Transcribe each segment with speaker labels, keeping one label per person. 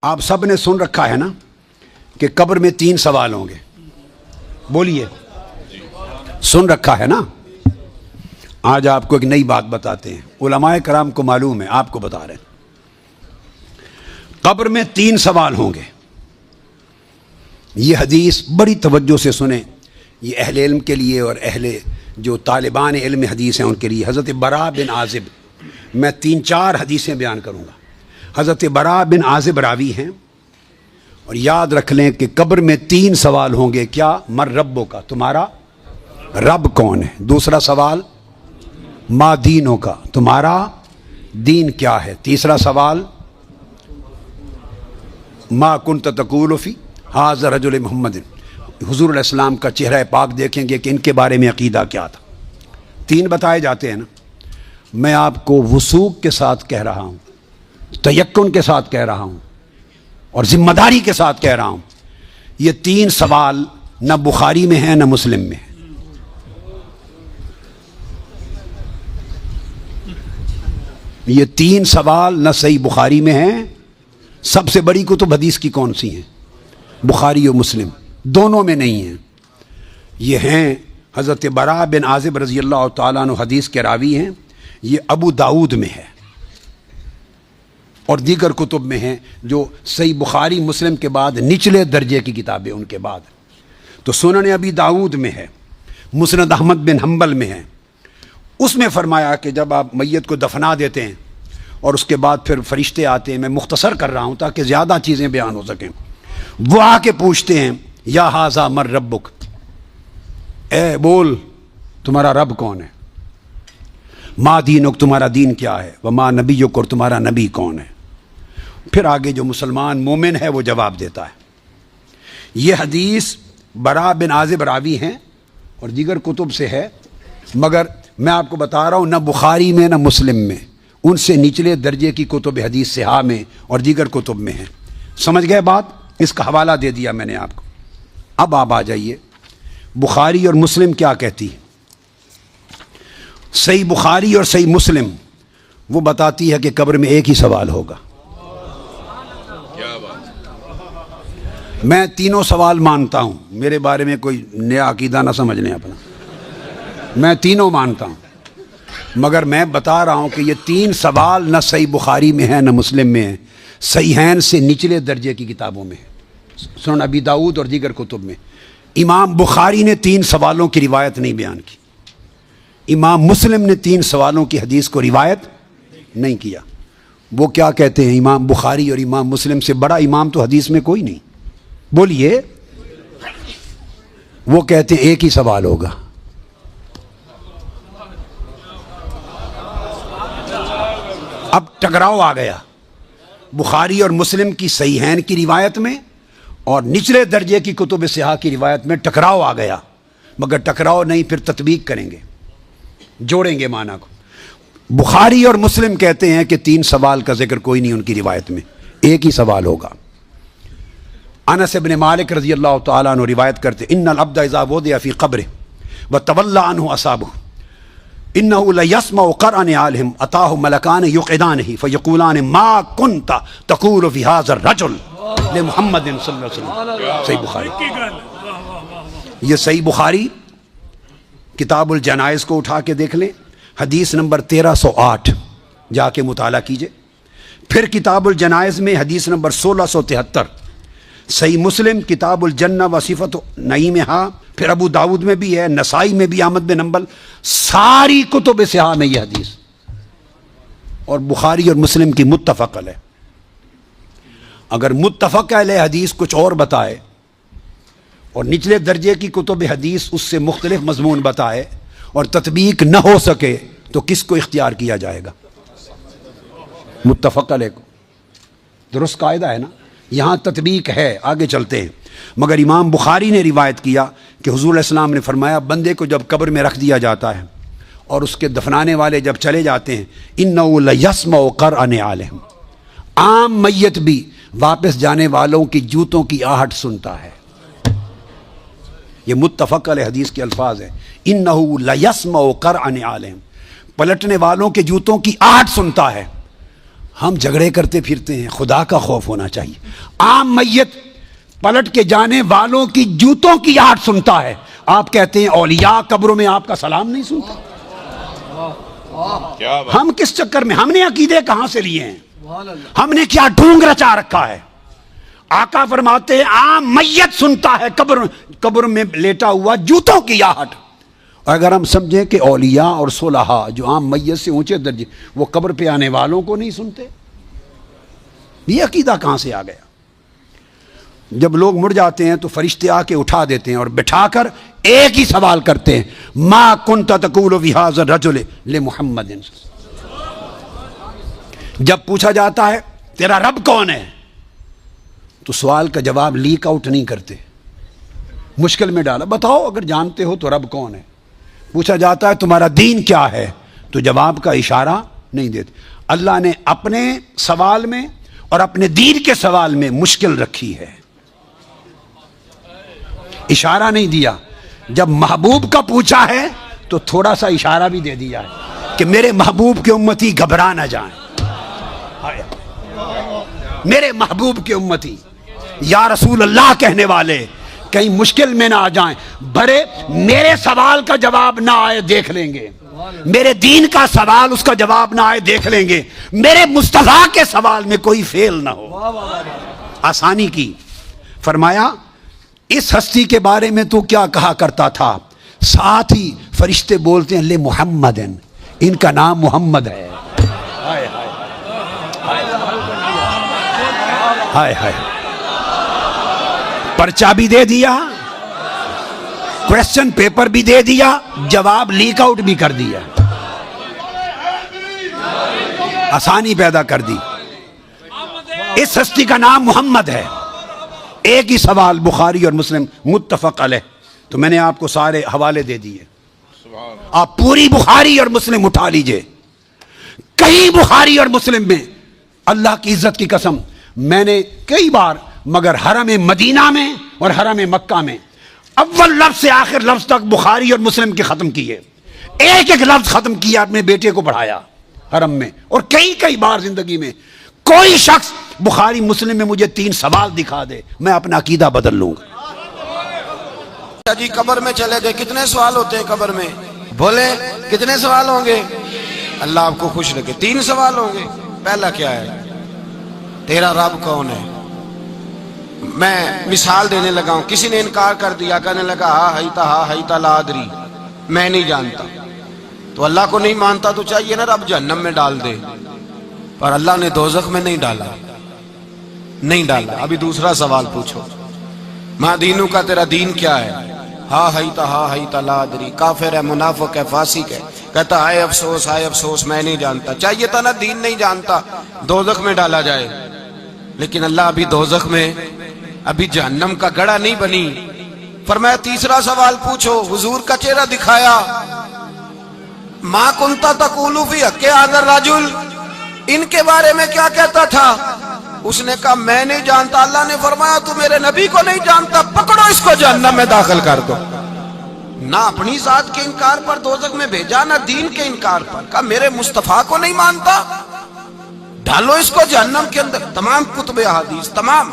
Speaker 1: آپ سب نے سن رکھا ہے نا کہ قبر میں 3 سوال ہوں گے. بولیے, سن رکھا ہے نا؟ آج آپ کو ایک نئی بات بتاتے ہیں. علماء کرام کو معلوم ہے, آپ کو بتا رہے ہیں. قبر میں 3 سوال ہوں گے. یہ حدیث بڑی توجہ سے سنیں. یہ اہل علم کے لیے اور اہل جو طالبان علم حدیث ہیں ان کے لیے. حضرت براء بن عازب, میں 3-4 حدیثیں بیان کروں گا. حضرت براء بن عازب راوی ہیں, اور یاد رکھ لیں کہ قبر میں 3 سوال ہوں گے. کیا؟ مر ربوں کا, تمہارا رب کون ہے. دوسرا سوال ما دینوں کا, تمہارا دین کیا ہے. تیسرا سوال ما کنت تقول فی ھذا رجل محمد, حضور علیہ السلام کا چہرہ پاک دیکھیں گے کہ ان کے بارے میں عقیدہ کیا تھا. 3 بتائے جاتے ہیں نا. میں آپ کو وثوق کے ساتھ کہہ رہا ہوں, تیقن کے ساتھ کہہ رہا ہوں, اور ذمہ داری کے ساتھ کہہ رہا ہوں, یہ 3 سوال نہ بخاری میں ہیں نہ مسلم میں ہیں. یہ 3 سوال نہ صحیح بخاری میں ہیں. سب سے بڑی کتب حدیث کی کون سی ہیں؟ بخاری و مسلم, دونوں میں نہیں ہیں. یہ ہیں حضرت براء بن عازب رضی اللہ تعالیٰ عنہ حدیث کے راوی ہیں. یہ ابو داؤد میں ہے اور دیگر کتب میں ہیں جو صحیح بخاری مسلم کے بعد نچلے درجے کی کتابیں ان کے بعد. تو سنن ابی داؤد میں ہے, مسند احمد بن حنبل میں ہے. اس میں فرمایا کہ جب آپ میت کو دفنا دیتے ہیں اور اس کے بعد پھر فرشتے آتے ہیں, میں مختصر کر رہا ہوں تاکہ زیادہ چیزیں بیان ہو سکیں. وہ آ کے پوچھتے ہیں یا ھذا مر ربک, اے بول تمہارا رب کون ہے. ما دینک, تمہارا دین کیا ہے. وما نبیک, اور تمہارا نبی کون ہے. پھر آگے جو مسلمان مومن ہے وہ جواب دیتا ہے. یہ حدیث براء بن عازب راوی ہیں اور دیگر کتب سے ہے, مگر میں آپ کو بتا رہا ہوں نہ بخاری میں نہ مسلم میں, ان سے نچلے درجے کی کتب حدیث صحاح میں اور دیگر کتب میں ہیں. سمجھ گئے بات؟ اس کا حوالہ دے دیا میں نے آپ کو. اب آپ آ جائیے بخاری اور مسلم کیا کہتی ہے. صحیح بخاری اور صحیح مسلم وہ بتاتی ہے کہ قبر میں ایک ہی سوال ہوگا. میں تینوں سوال مانتا ہوں, میرے بارے میں کوئی نیا عقیدہ نہ سمجھ لیں اپنا. میں تینوں مانتا ہوں, مگر میں بتا رہا ہوں کہ یہ 3 سوال نہ صحیح بخاری میں ہیں نہ مسلم میں ہیں, صحیحین سے نچلے درجے کی کتابوں میں ہیں, سنن ابی داؤد اور دیگر کتب میں. امام بخاری نے 3 سوالوں کی روایت نہیں بیان کی. امام مسلم نے 3 سوالوں کی حدیث کو روایت نہیں کیا. وہ کیا کہتے ہیں, امام بخاری اور امام مسلم سے بڑا امام تو حدیث میں کوئی نہیں. بولیے. وہ کہتے ہیں ایک ہی سوال ہوگا. اب ٹکراؤ آ گیا بخاری اور مسلم کی صحیحین کی روایت میں اور نچلے درجے کی کتب صحاح کی روایت میں. ٹکراؤ آ گیا, مگر ٹکراؤ نہیں, پھر تطبیق کریں گے, جوڑیں گے معنی کو. بخاری اور مسلم کہتے ہیں کہ 3 سوال کا ذکر کوئی نہیں ان کی روایت میں, ایک ہی سوال ہوگا. انس بن مالک رضی اللہ تعالیٰ عنہ روایت کرتے ان العبد اذا وضع فی قبره وتولى عنه اصحابه انه ليسمع قرأ نعالهم اتاه ملکان یقعدانه فیقولان ما كنت تقول في هذا الرجل لمحمد صلی اللہ علیہ وسلم. صحیح بخاری. یہ صحیح بخاری کتاب الجنائز کو اٹھا کے دیکھ لیں, حدیث نمبر 1308 جا کے مطالعہ کیجئے. پھر کتاب الجنائز میں حدیث نمبر 1673. صحیح مسلم کتاب الجنہ و صفت نعیمہا, پھر ابو داود میں بھی ہے, نسائی میں بھی, احمد بن حنبل, ساری کتب صحاح میں یہ حدیث. اور بخاری اور مسلم کی متفق علیہ. اگر متفق علیہ حدیث کچھ اور بتائے اور نچلے درجے کی کتب حدیث اس سے مختلف مضمون بتائے اور تطبیق نہ ہو سکے تو کس کو اختیار کیا جائے گا؟ متفق علیہ کو. درست قاعدہ ہے نا. یہاں تطبیق ہے, آگے چلتے ہیں. مگر امام بخاری نے روایت کیا کہ حضور علیہ السلام نے فرمایا بندے کو جب قبر میں رکھ دیا جاتا ہے اور اس کے دفنانے والے جب چلے جاتے ہیں, انہ لیسمع قرأ نعالہم, عام میت بھی واپس جانے والوں کی جوتوں کی آہٹ سنتا ہے. یہ متفق علیہ حدیث کے الفاظ ہیں. انہ لیسمع قرأ نعالہم, پلٹنے والوں کے جوتوں کی آہٹ سنتا ہے. ہم جھگڑے کرتے پھرتے ہیں، خدا کا خوف ہونا چاہیے۔ عام میت پلٹ کے جانے والوں کی جوتوں کی آہٹ سنتا ہے، آپ کہتے ہیں اولیاء قبروں میں آپ کا سلام نہیں سنتا۔ ہم کس چکر میں، ہم نے عقیدے کہاں سے لیے ہیں؟ ہم نے کیا ڈھونگ رچا رکھا ہے؟ آقا فرماتے ہیں عام میت سنتا ہے قبر میں لیٹا ہوا جوتوں کی آہٹ۔ اگر ہم سمجھیں کہ اولیاء اور صلحاء جو عام میت سے اونچے درجے، وہ قبر پہ آنے والوں کو نہیں سنتے، یہ عقیدہ کہاں سے آ گیا؟ جب لوگ مڑ جاتے ہیں تو فرشتے آ کے اٹھا دیتے ہیں اور بٹھا کر ایک ہی سوال کرتے ہیں، ما کنت تقول فی ھذا الرجل لمحمد۔ جب پوچھا جاتا ہے تیرا رب کون ہے، تو سوال کا جواب لیک آؤٹ نہیں کرتے، مشکل میں ڈالا، بتاؤ اگر جانتے ہو تو رب کون ہے۔ پوچھا جاتا ہے تمہارا دین کیا ہے، تو جواب کا اشارہ نہیں دیتے۔ اللہ نے اپنے سوال میں اور اپنے دین کے سوال میں مشکل رکھی ہے، اشارہ نہیں دیا۔ جب محبوب کا پوچھا ہے تو تھوڑا سا اشارہ بھی دے دیا ہے کہ میرے محبوب کے امتی گھبرا نہ جائیں، میرے محبوب کے امتی یا رسول اللہ کہنے والے کہیں مشکل میں نہ آ جائیں، بھرے میرے سوال کا جواب نہ آئے دیکھ لیں گے، میرے دین کا سوال اس کا جواب نہ آئے دیکھ لیں گے، میرے مصطفیٰ کے سوال میں کوئی فیل نہ ہو، آسانی کی۔ فرمایا اس ہستی کے بارے میں تو کیا کہا کرتا تھا؟ ساتھ ہی فرشتے بولتے ہیں لے محمد، ان کا نام محمد ہے۔ ہائے ہائے، پرچہ بھی دے دیا، کویسچن پیپر بھی دے دیا، جواب لیک آؤٹ بھی کر دیا، آسانی پیدا کر دی۔ اس ہستی کا نام محمد ہے۔ ایک ہی سوال بخاری اور مسلم متفق علیہ، تو میں نے آپ کو سارے حوالے دے دیے، آپ پوری بخاری اور مسلم اٹھا لیجئے۔ کئی بخاری اور مسلم میں اللہ کی عزت کی قسم میں نے کئی بار، مگر حرم مدینہ میں اور حرم مکہ میں اول لفظ سے آخر لفظ تک بخاری اور مسلم کے ختم کیے، ایک ایک لفظ ختم کیا، اپنے بیٹے کو پڑھایا حرم میں، اور کئی بار زندگی میں کوئی شخص بخاری مسلم میں مجھے 3 سوال دکھا دے، میں اپنا عقیدہ بدل لوں گا۔
Speaker 2: جی قبر میں چلے گئے، کتنے سوال ہوتے ہیں قبر میں؟ بولے کتنے سوال ہوں گے؟ اللہ آپ کو خوش رکھے، 3 سوال ہوں گے۔ پہلا کیا ہے؟ تیرا رب کون ہے؟ میں مثال دینے لگا ہوں، کسی نے انکار کر دیا، کہنے لگا ہا ہیتا لا ادری، میں نہیں جانتا، تو اللہ کو نہیں مانتا تو چاہیے نا رب جہنم میں ڈال دے، پر اللہ نے دوزخ میں نہیں ڈالا، نہیں ڈالا۔ ابھی دوسرا سوال پوچھو، ماں دینوں کا تیرا دین کیا ہے؟ ہا ہیتا لا ادری، کافر ہے، منافق ہے، فاسق ہے، کہتا ہائے افسوس میں نہیں جانتا۔ چاہیے تھا نا دین نہیں جانتا دوزخ میں ڈالا جائے، لیکن اللہ ابھی دوزخ میں، ابھی جہنم کا گڑھا نہیں بنی۔ فرمایا تیسرا سوال پوچھو، حضور کا چہرہ دکھایا، ما کنتا تقول فی حق ھذا الرجل، ان کے بارے میں کیا کہتا تھا؟ اس نے کہا میں نہیں جانتا۔ اللہ نے فرمایا تو میرے نبی کو نہیں جانتا، پکڑو اس کو جہنم میں داخل کر دو۔ نہ اپنی ذات کے انکار پر دوزخ میں بھیجا، نہ دین کے انکار پر، کہا میرے مصطفیٰ کو نہیں مانتا، ڈالو اس کو جہنم کے اندر۔ تمام کتب حدیث، تمام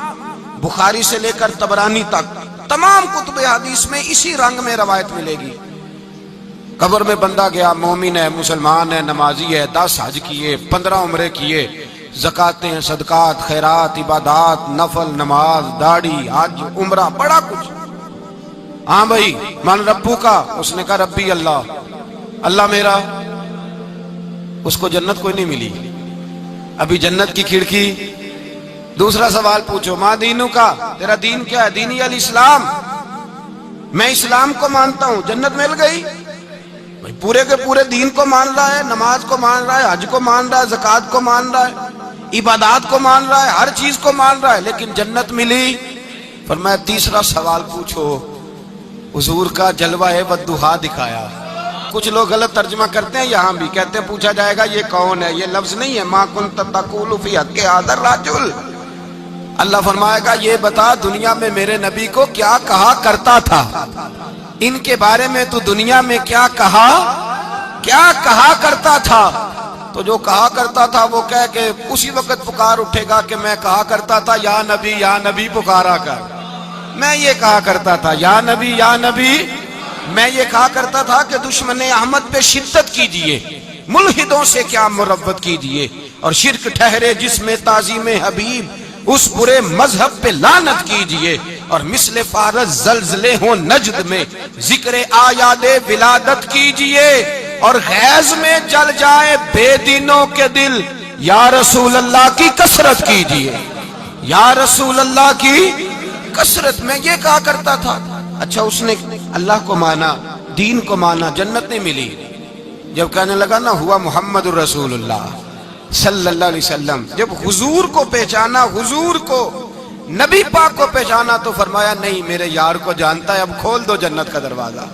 Speaker 2: بخاری سے لے کر طبرانی تک، تمام کتب حدیث میں اسی رنگ میں روایت ملے گی۔ قبر میں بندہ گیا، مومن ہے، مسلمان ہے، نمازی ہے، 10 حج کیے، 15 عمرے کیے، زکاتیں، صدقات، خیرات، عبادات، نفل، نماز، داڑھی، حج، عمرہ، بڑا کچھ۔ ہاں بھائی من ربو کا، اس نے کہا ربی اللہ، اللہ میرا، اس کو جنت کوئی نہیں ملی، ابھی جنت کی کھڑکی۔ دوسرا سوال پوچھو، ماں دینوں کا، تیرا دین کیا ہے؟ دینی الاسلام، میں اسلام کو مانتا ہوں، جنت مل گئی۔ بھائی پورے کے پورے دین کو مان رہا ہے، نماز کو مان رہا ہے، حج کو مان رہا ہے، زکوٰۃ کو مان رہا ہے، عبادات کو مان رہا ہے، ہر چیز کو مان رہا ہے، لیکن جنت ملی۔ فرمایا تیسرا سوال پوچھو، حضور کا جلوہ والضحیٰ دکھایا۔ کچھ لوگ غلط ترجمہ کرتے ہیں، یہاں بھی کہتے ہیں پوچھا جائے گا یہ کون ہے، یہ لفظ نہیں ہے، ما کنت تقول فی حق ھذا الرجل۔ اللہ فرمائے گا یہ بتا دنیا میں میرے نبی کو کیا کہا کرتا تھا، ان کے بارے میں تو دنیا میں کیا کہا کرتا تھا۔ تو جو کہا کرتا تھا وہ کہہ کے اسی وقت پکار اٹھے گا کہ میں کہا کرتا تھا یا نبی پکارا کر. میں یہ کہا کرتا تھا یا نبی. میں یہ کہا کرتا تھا کہ دشمن احمد پہ شدت کیجئے، ملحدوں سے کیا مربت کیجئے، اور شرک ٹھہرے جس میں تعظیم حبیب اس برے مذہب پہ لعنت کیجئے، اور مثل فارس زلزلے ہوں نجد میں ذکر آیات ولادت کیجئے، اور غیظ میں جل جائے بے دینوں کے دل، یا رسول اللہ کی کثرت کیجئے، یا رسول اللہ کی کثرت. میں یہ کہا کرتا تھا. اچھا اس نے اللہ کو مانا، دین کو مانا، جنت نہیں ملی. جب کہنے لگا نا ہوا محمد الرسول اللہ صلی اللہ علیہ وسلم، جب حضور کو پہچانا، حضور کو، نبی پاک کو پہچانا، تو فرمایا نہیں میرے یار کو جانتا ہے، اب کھول دو جنت کا دروازہ.